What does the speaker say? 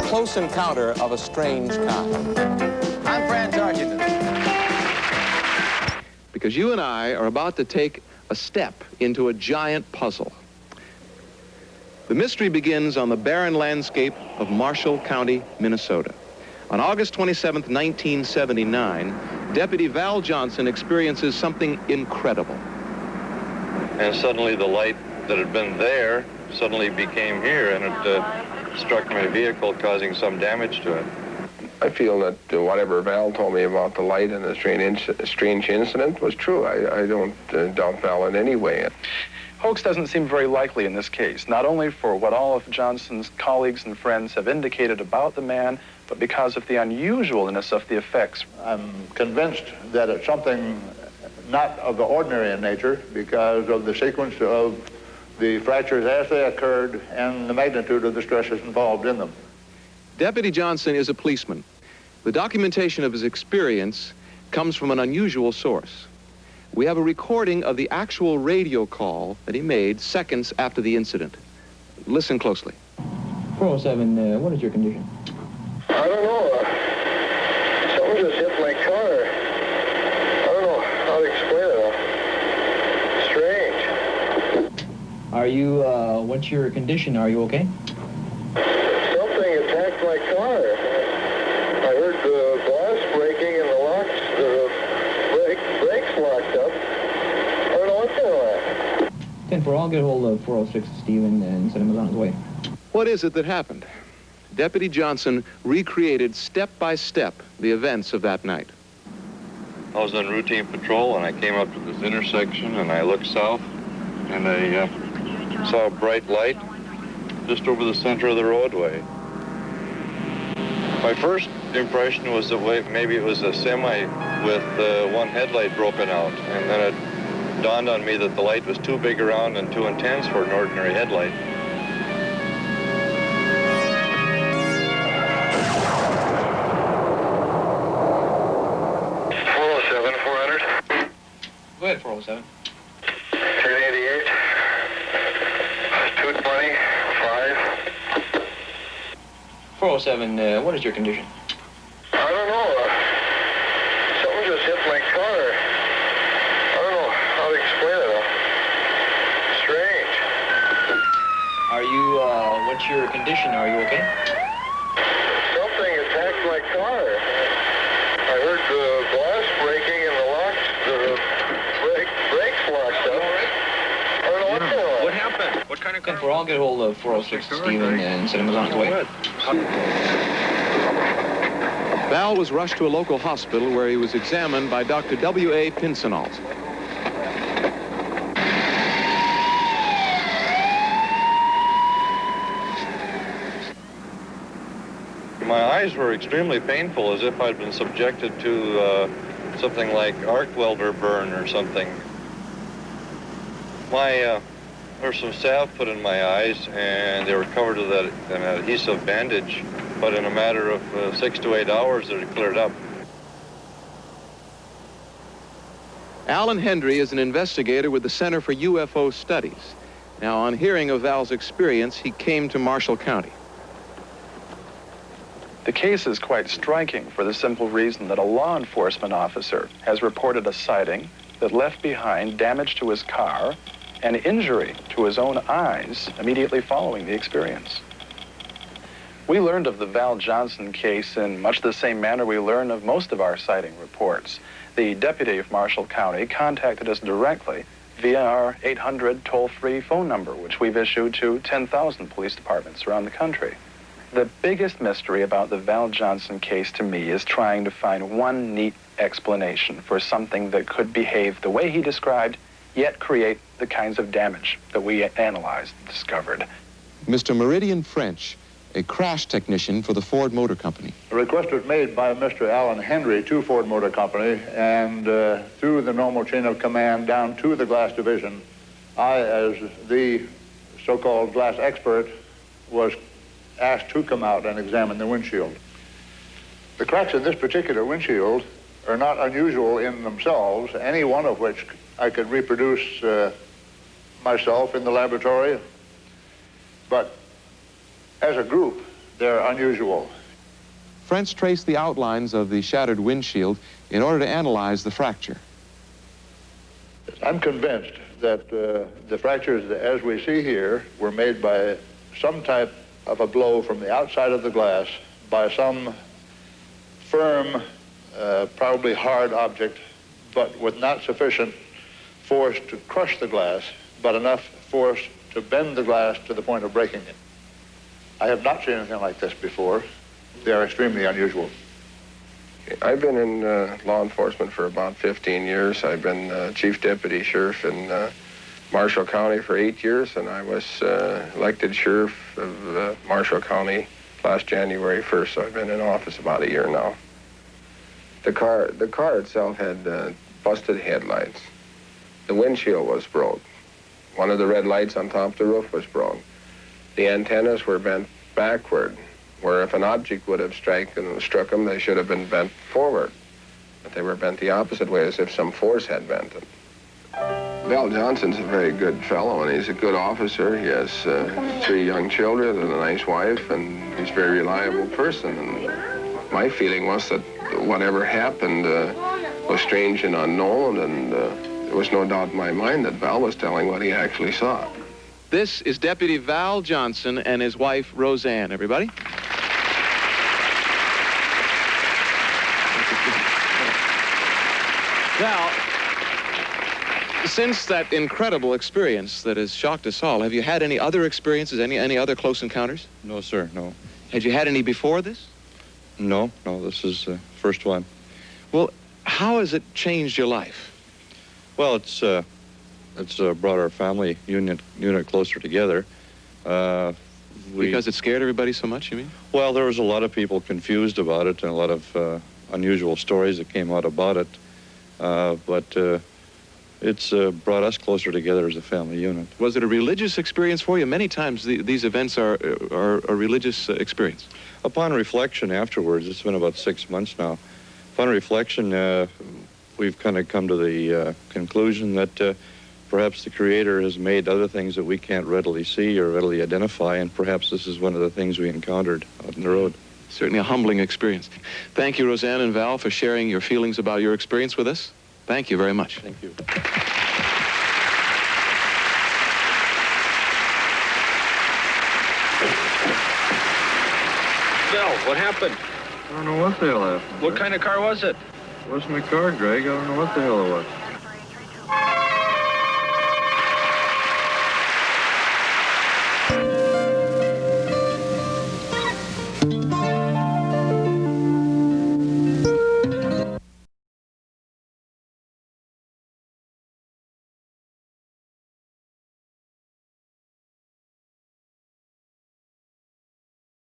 close encounter of a strange kind. I'm Franz Argent. Because you and I are about to take a step into a giant puzzle. The mystery begins on the barren landscape of Marshall County, Minnesota. On August 27th, 1979, Deputy Val Johnson experiences something incredible. And suddenly the light that had been there suddenly became here, and it struck my vehicle, causing some damage to it. I feel that whatever Val told me about the light and the strange incident was true. I don't doubt Val in any way. Hoax doesn't seem very likely in this case, not only for what all of Johnson's colleagues and friends have indicated about the man, but because of the unusualness of the effects. I'm convinced that it's something not of the ordinary in nature because of the sequence of the fractures as they occurred and the magnitude of the stresses involved in them. Deputy Johnson is a policeman. The documentation of his experience comes from an unusual source. We have a recording of the actual radio call that he made seconds after the incident. Listen closely. 407, what is your condition? I don't know. Someone just hit my car. I don't know how to explain it. Strange. Are you, what's your condition? Are you okay? Something attacked my car. I heard the glass breaking and the locks, the brakes locked up. I don't know what's going on. 10-4, I'll get hold of 406 Stephen and send him on his way. What is it that happened? Deputy Johnson recreated step by step the events of that night. I was on routine patrol, and I came up to this intersection, and I looked south, and I saw a bright light just over the center of the roadway. My first impression was that maybe it was a semi with one headlight broken out, and then it dawned on me that the light was too big around and too intense for an ordinary headlight. Go ahead, 407. 388, 220, 5. 407, what is your condition? I don't know. Something just hit my car. I don't know how to explain it. Strange. Are you, what's your condition? Are you okay? Something attacked my car. I heard the glass breaking and the locks, the brakes locked up. I don't know what's going on. What happened? What kind of car? 10-4, I'll get hold of 406 Stephen and send him on his way. Val was rushed to a local hospital where he was examined by Dr. W.A. Pinsonalt. My eyes were extremely painful, as if I'd been subjected to something like arc welder burn or something. There was some salve put in my eyes, and they were covered with an adhesive bandage, but in a matter of 6 to 8 hours, it had cleared up. Alan Hendry is an investigator with the Center for UFO Studies. Now, on hearing of Val's experience, he came to Marshall County. The case is quite striking for the simple reason that a law enforcement officer has reported a sighting that left behind damage to his car and injury to his own eyes immediately following the experience. We learned of the Val Johnson case in much the same manner we learn of most of our sighting reports. The deputy of Marshall County contacted us directly via our 800 toll-free phone number, which we've issued to 10,000 police departments around the country. The biggest mystery about the Val Johnson case to me is trying to find one neat explanation for something that could behave the way he described, yet create the kinds of damage that we analyzed and discovered. Mr. Meridian French, a crash technician for the Ford Motor Company. A request was made by Mr. Alan Hendry to Ford Motor Company, and through the normal chain of command down to the glass division, I, as the so-called glass expert, was asked to come out and examine the windshield. The cracks in this particular windshield are not unusual in themselves, any one of which I could reproduce myself in the laboratory. But as a group, They're unusual. French traced the outlines of the shattered windshield in order to analyze the fracture. I'm convinced that the fractures, as we see here, were made by some type of a blow from the outside of the glass by some firm, probably hard object, but with not sufficient force to crush the glass, but enough force to bend the glass to the point of breaking it. I have not seen anything like this before. They are extremely unusual. I've been in law enforcement for about 15 years. I've been chief deputy sheriff in Marshall County for 8 years, and I was elected sheriff of Marshall County last January 1st, so I've been in office about a year now. The car itself had busted headlights. The windshield was broke. One of the red lights on top of the roof was broke. The antennas were bent backward, where if an object would have struck them, they should have been bent forward. But they were bent the opposite way, as if some force had bent them. Val Johnson's a very good fellow, and he's a good officer. He has 3 young children and a nice wife, and he's a very reliable person. And my feeling was that whatever happened was strange and unknown, and there was no doubt in my mind that Val was telling what he actually saw. This is Deputy Val Johnson and his wife, Roseanne. Everybody? Val, since that incredible experience that has shocked us all, have you had any other experiences, any other close encounters? No, sir, no. Had you had any before this? No, this is the first one. Well, how has it changed your life? Well, it's brought our family unit closer together. Because it scared everybody so much, you mean? Well, there was a lot of people confused about it and a lot of unusual stories that came out about it. But it's brought us closer together as a family unit. Was it a religious experience for you? Many times these events are a religious experience. Upon reflection afterwards, it's been about 6 months now. Upon reflection, we've kind of come to the conclusion that perhaps the Creator has made other things that we can't readily see or readily identify, and perhaps this is one of the things we encountered out on the road. Certainly a humbling experience. Thank you, Roseanne and Val, for sharing your feelings about your experience with us. Thank you very much. Thank you. Val, what happened? I don't know what the hell happened. What kind of car was it? It wasn't a car, Greg. I don't know what the hell it was.